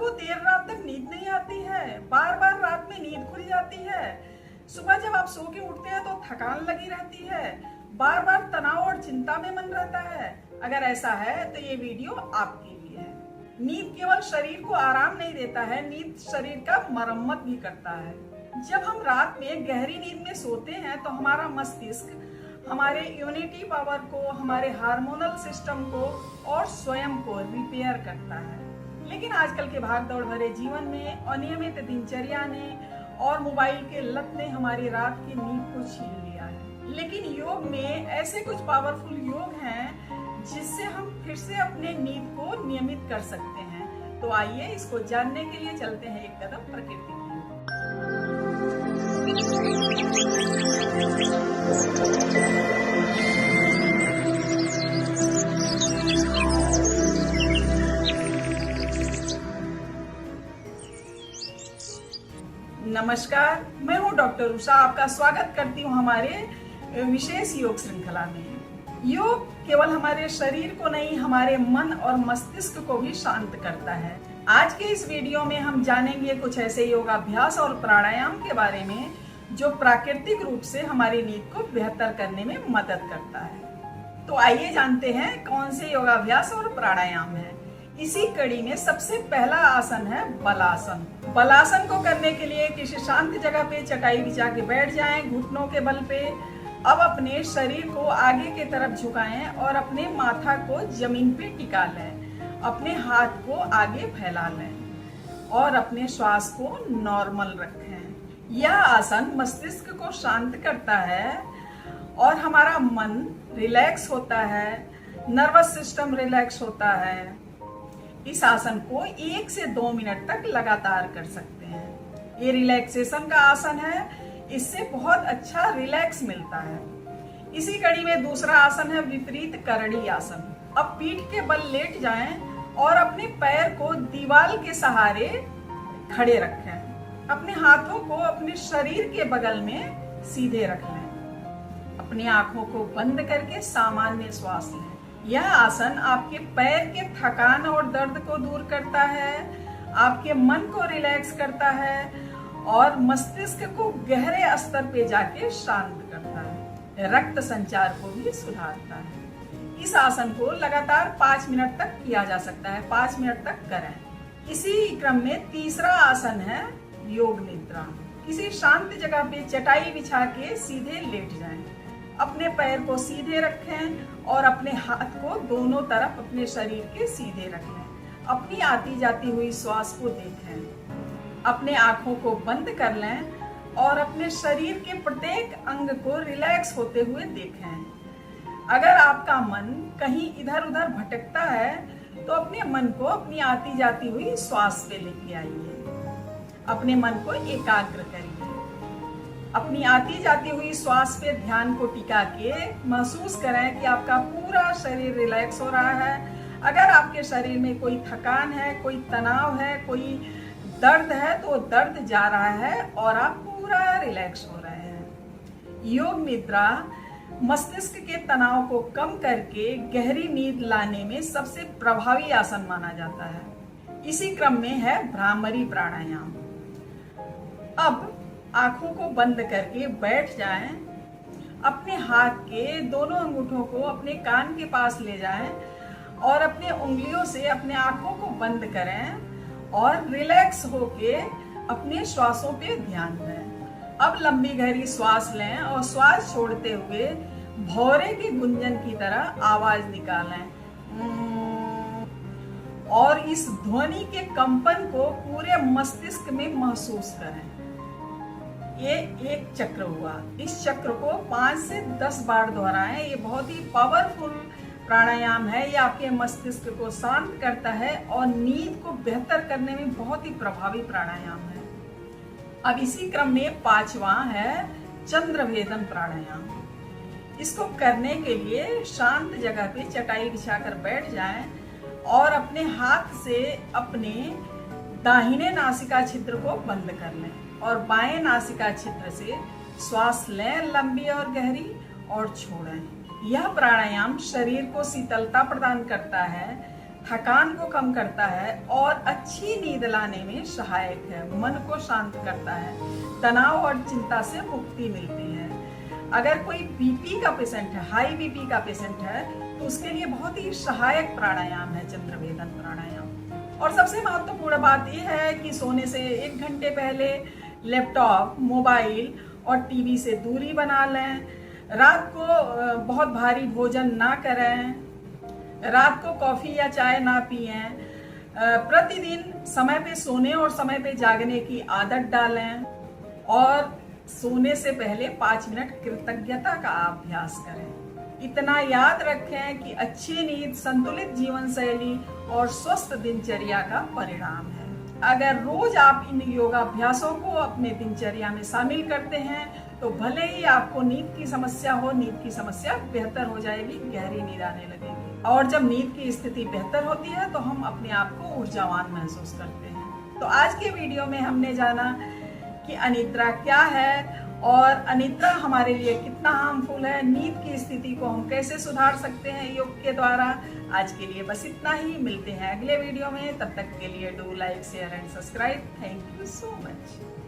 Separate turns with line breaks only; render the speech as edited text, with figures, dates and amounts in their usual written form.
आपको देर रात तक नींद नहीं आती है, बार बार रात में नींद खुल जाती है, सुबह जब आप सो के उठते हैं तो थकान लगी रहती है, बार बार तनाव और चिंता में मन रहता है? अगर ऐसा है तो ये वीडियो आपके लिए है। नींद केवल शरीर को आराम नहीं देता है, नींद शरीर का मरम्मत भी करता है। जब हम रात में गहरी नींद में सोते हैं तो हमारा मस्तिष्क हमारे इम्यूनिटी पावर को, हमारे हार्मोनल सिस्टम को और स्वयं को रिपेयर करता है। लेकिन आजकल के भागदौड़ भरे जीवन में अनियमित दिनचर्या ने और मोबाइल के लत ने हमारी रात की नींद को छीन लिया है। लेकिन योग में ऐसे कुछ पावरफुल योग हैं जिससे हम फिर से अपने नींद को नियमित कर सकते हैं। तो आइए इसको जानने के लिए चलते हैं एक कदम प्रकृति की नमस्कार, मैं हूं डॉक्टर उषा। आपका स्वागत करती हूं हमारे विशेष योग श्रृंखला में। योग केवल हमारे शरीर को नहीं, हमारे मन और मस्तिष्क को भी शांत करता है। आज के इस वीडियो में हम जानेंगे कुछ ऐसे योगाभ्यास और प्राणायाम के बारे में जो प्राकृतिक रूप से हमारी नींद को बेहतर करने में मदद करता है। तो आइए जानते हैं कौन से योगाभ्यास और प्राणायाम है। इसी कड़ी में सबसे पहला आसन है बलासन। बलासन को करने के लिए किसी शांत जगह पे चटाई बिछा के बैठ जाएं, घुटनों के बल पे। अब अपने शरीर को आगे की तरफ झुकाएं और अपने माथा को जमीन पे टिका लें। अपने हाथ को आगे फैला लें और अपने श्वास को नॉर्मल रखें। यह आसन मस्तिष्क को शांत करता है और हमारा मन रिलैक्स होता है, नर्वस सिस्टम रिलैक्स होता है। इस आसन को 1 से 2 मिनट तक लगातार कर सकते हैं। ये रिलैक्सेशन का आसन है, इससे बहुत अच्छा रिलैक्स मिलता है। इसी कड़ी में दूसरा आसन है विपरीत करड़ी आसन। अब पीठ के बल लेट जाएं और अपने पैर को दीवार के सहारे खड़े रखें। अपने हाथों को अपने शरीर के बगल में सीधे रख लें। अपनी आंखों को बंद करके सामान्य श्वास लें। यह आसन आपके पैर के थकान और दर्द को दूर करता है, आपके मन को रिलैक्स करता है और मस्तिष्क को गहरे स्तर पे जाके शांत करता है। रक्त संचार को भी सुधारता है। इस आसन को लगातार 5 मिनट तक किया जा सकता है। 5 मिनट तक करें। इसी क्रम में तीसरा आसन है योग निद्रा। किसी शांत जगह पे चटाई बिछा के सीधे लेट जाएं। अपने पैर को सीधे रखें और अपने हाथ को दोनों तरफ अपने शरीर के सीधे रखें। अपनी आती जाती हुई श्वास को देखें। अपने आंखों को बंद कर लें और अपने शरीर के प्रत्येक अंग को रिलैक्स होते हुए देखें। अगर आपका मन कहीं इधर उधर भटकता है तो अपने मन को अपनी आती जाती हुई श्वास पे लेके आइए। अपने मन को एकाग्र करिए। अपनी आती जाती हुई श्वास पे ध्यान को टिका के महसूस करें कि आपका पूरा शरीर रिलैक्स हो रहा है। अगर आपके शरीर में कोई थकान है, कोई तनाव है, कोई दर्द है तो दर्द जा रहा है और आप पूरा रिलैक्स हो रहे हैं। योग निद्रा मस्तिष्क के तनाव को कम करके गहरी नींद लाने में सबसे प्रभावी आसन माना जाता है। इसी क्रम में है भ्रामरी प्राणायाम। अब आंखों को बंद करके बैठ जाएं। अपने हाथ के दोनों अंगूठों को अपने कान के पास ले जाएं और अपने उंगलियों से अपने आंखों को बंद करें और रिलैक्स होके अपने श्वासों पे ध्यान दें। अब लंबी गहरी श्वास लें और श्वास छोड़ते हुए भौरे की गुंजन की तरह आवाज निकालें और इस ध्वनि के कंपन को पूरे मस्तिष्क में महसूस करें। ये एक चक्र हुआ। इस चक्र को 5 से 10 बार दोहराएं। ये बहुत ही पावरफुल प्राणायाम है। ये आपके मस्तिष्क को शांत करता है और नींद को बेहतर करने में बहुत ही प्रभावी प्राणायाम है। अब इसी क्रम में 5वां है चंद्रभेदन प्राणायाम। इसको करने के लिए शांत जगह पे चटाई बिछाकर बैठ जाएं और अपने हाथ से अपने दाहिने नासिका छिद्र को बंद कर लें और बाएं नासिका छिद्र से श्वास लें लंबी और गहरी और छोड़ें। यह प्राणायाम शरीर को शीतलता प्रदान करता है, थकान को कम करता है और अच्छी नींद लाने में सहायक है। मन को शांत करता है, तनाव और चिंता से मुक्ति मिलती है। अगर कोई बीपी का पेशेंट है, हाई बीपी का पेशेंट है, तो उसके लिए बहुत ही सहायक प्राणायाम है चंद्रभेदन प्राणायाम। और सबसे महत्वपूर्ण बात यह है कि सोने से 1 घंटे पहले लैपटॉप, मोबाइल और टीवी से दूरी बना लें। रात को बहुत भारी भोजन ना करें। रात को कॉफी या चाय ना पिएं। प्रतिदिन समय पे सोने और समय पे जागने की आदत डालें और सोने से पहले 5 मिनट कृतज्ञता का अभ्यास करें। इतना याद रखें कि अच्छी नींद संतुलित जीवन शैली और स्वस्थ दिनचर्या का परिणाम है। अगर रोज आप इन योगाभ्यासों को अपने दिनचर्या में शामिल करते हैं तो भले ही आपको नींद की समस्या हो, नींद की समस्या बेहतर हो जाएगी, गहरी नींद आने लगेगी। और जब नींद की स्थिति बेहतर होती है तो हम अपने आप को ऊर्जावान महसूस करते हैं। तो आज के वीडियो में हमने जाना कि अनिद्रा क्या है और अनिद्रा हमारे लिए कितना हार्मफुल है, नींद की स्थिति को हम कैसे सुधार सकते हैं योग के द्वारा। आज के लिए बस इतना ही, मिलते हैं अगले वीडियो में। तब तक के लिए do like, share and subscribe. Thank you so much.